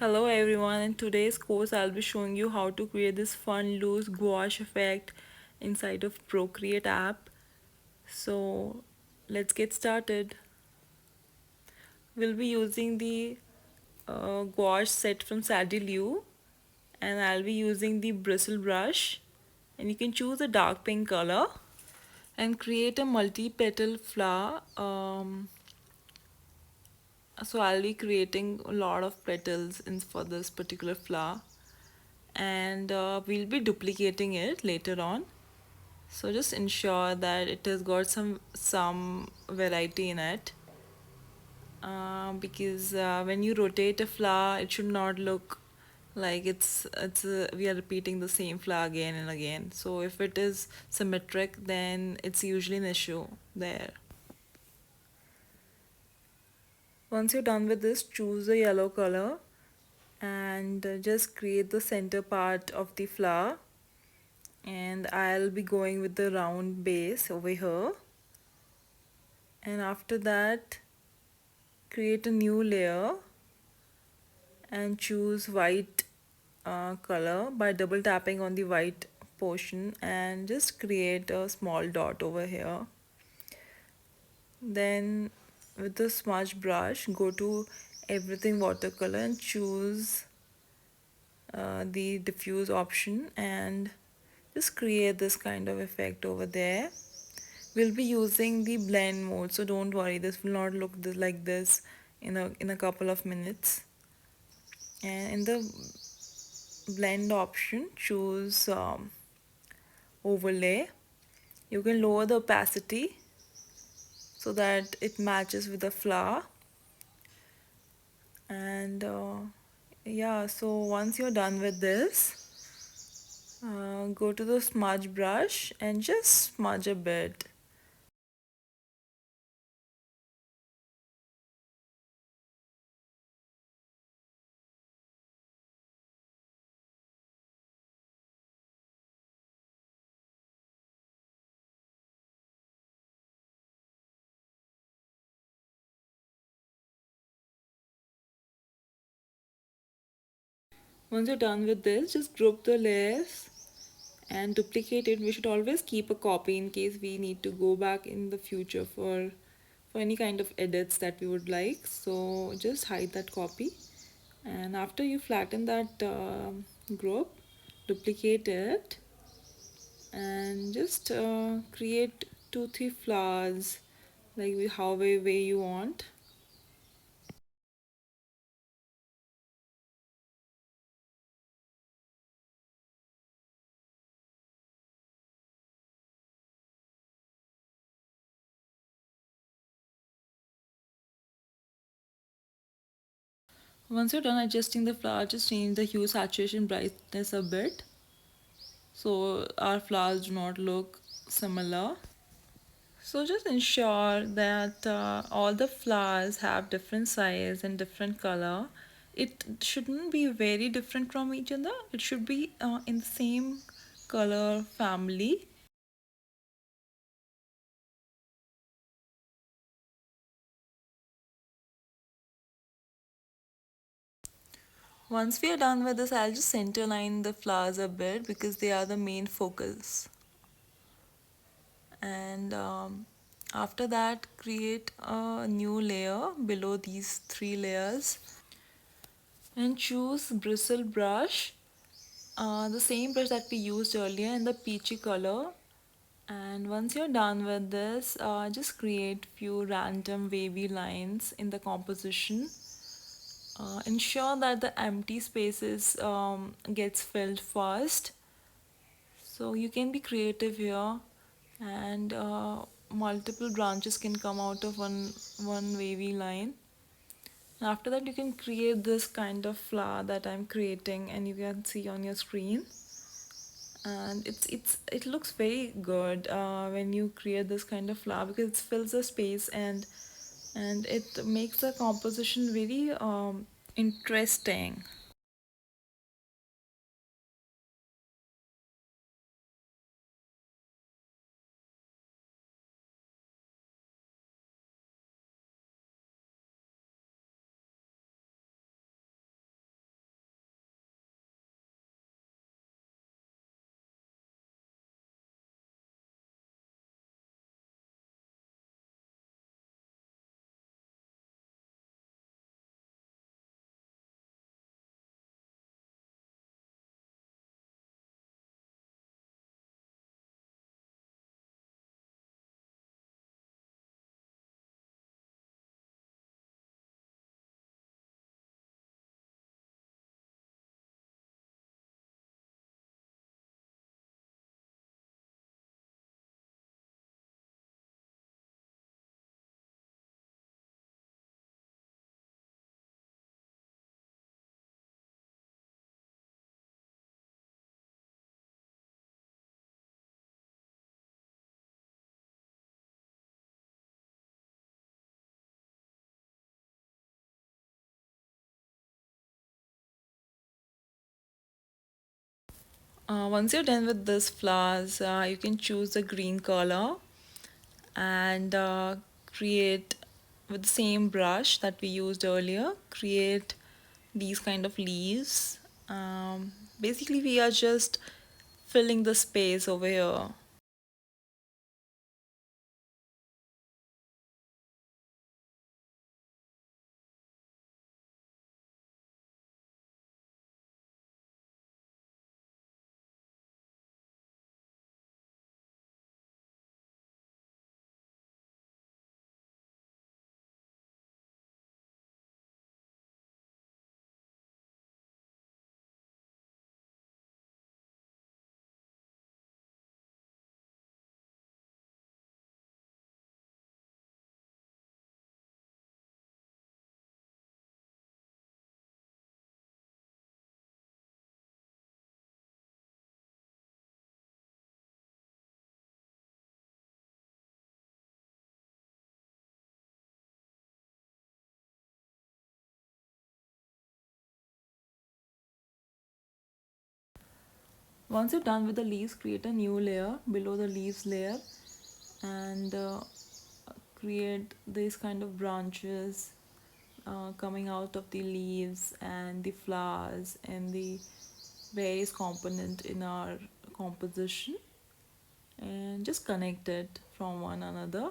Hello everyone, in today's course I'll be showing you how to create this fun loose gouache effect inside of Procreate app. So let's get started. We'll be using the gouache set from Sadie and I'll be using the bristle brush, and you can choose a dark pink color and create a multi-petal flower. So I'll be creating a lot of petals for this particular flower, and we'll be duplicating it later on. So just ensure that it has got some variety in it, because when you rotate a flower it should not look like we are repeating the same flower again and again. So if it is symmetric, then it's usually an issue there. Once you're done with this, choose a yellow color and just create the center part of the flower, and I'll be going with the round base over here. And after that, create a new layer and choose white color by double tapping on the white portion, and just create a small dot over here. Then with the smudge brush, go to everything watercolor and choose the diffuse option and just create this kind of effect over there. We'll be using the blend mode, so don't worry, this will not look like this in a couple of minutes. And in the blend option, choose overlay. You can lower the opacity so that it matches with the flower. And yeah, so once you're done with this, go to the smudge brush and just smudge a bit. Once you're done with this, just group the layers and duplicate it. We should always keep a copy in case we need to go back in the future for any kind of edits that we would like. So just hide that copy, and after you flatten that group, duplicate it and just create 2-3 flowers like however way you want. Once you're done adjusting the flower, just change the hue, saturation, brightness a bit so our flowers do not look similar. So just ensure that all the flowers have different size and different color. It shouldn't be very different from each other. It should be in the same color family. Once we are done with this, I'll just center line the flowers a bit because they are the main focus. And after that, create a new layer below these 3 layers and choose bristle brush, the same brush that we used earlier in the peachy color. And once you're done with this, just create few random wavy lines in the composition. Ensure that the empty spaces gets filled first. So you can be creative here, and multiple branches can come out of one wavy line. After that, you can create this kind of flower that I'm creating, and you can see on your screen. And it looks very good when you create this kind of flower because it fills the space, and it makes the composition very interesting. Once you're done with this flowers, you can choose the green color and create with the same brush that we used earlier, create these kind of leaves. Basically, we are just filling the space over here. Once you're done with the leaves, create a new layer below the leaves layer and create these kind of branches coming out of the leaves and the flowers and the various component in our composition, and just connect it from one another.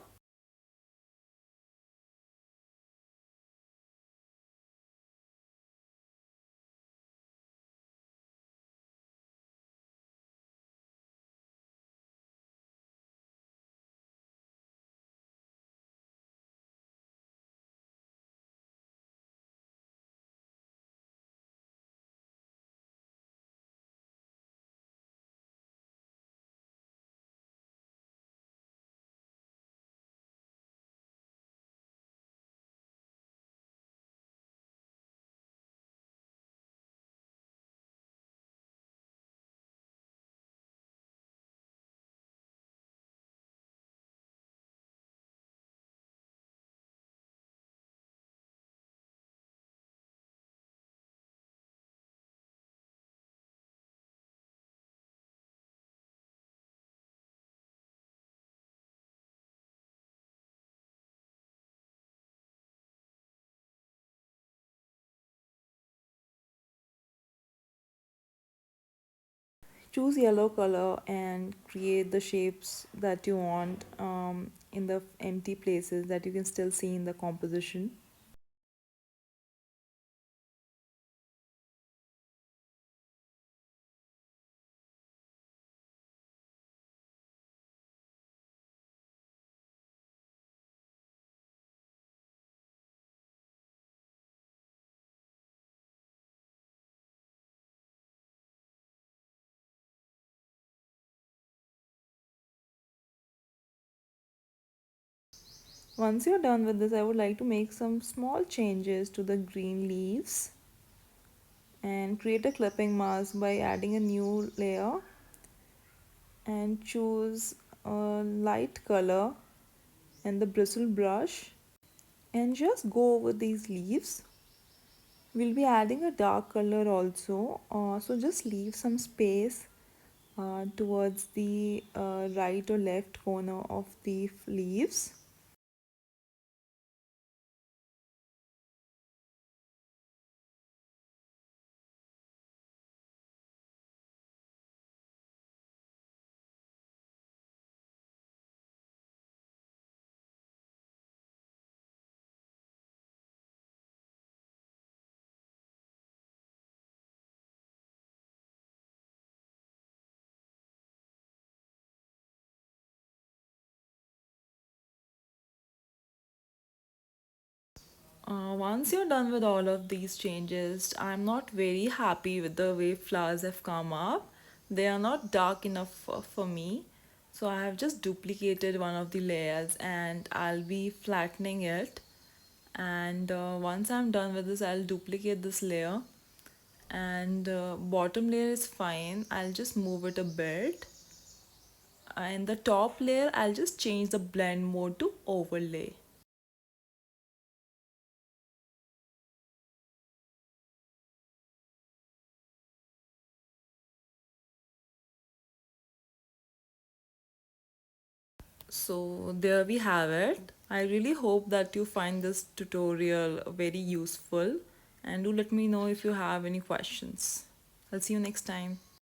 Choose yellow color and create the shapes that you want in the empty places that you can still see in the composition. Once you're done with this, I would like to make some small changes to the green leaves and create a clipping mask by adding a new layer and choose a light color and the bristle brush and just go over these leaves. We'll be adding a dark color also, so just leave some space towards the right or left corner of the leaves. Once you're done with all of these changes, I'm not very happy with the way flowers have come up. They are not dark enough for me. So I have just duplicated one of the layers and I'll be flattening it. And once I'm done with this, I'll duplicate this layer. And bottom layer is fine. I'll just move it a bit. And the top layer, I'll just change the blend mode to overlay. So there we have it. I really hope that you find this tutorial very useful, and do let me know if you have any questions. I'll see you next time.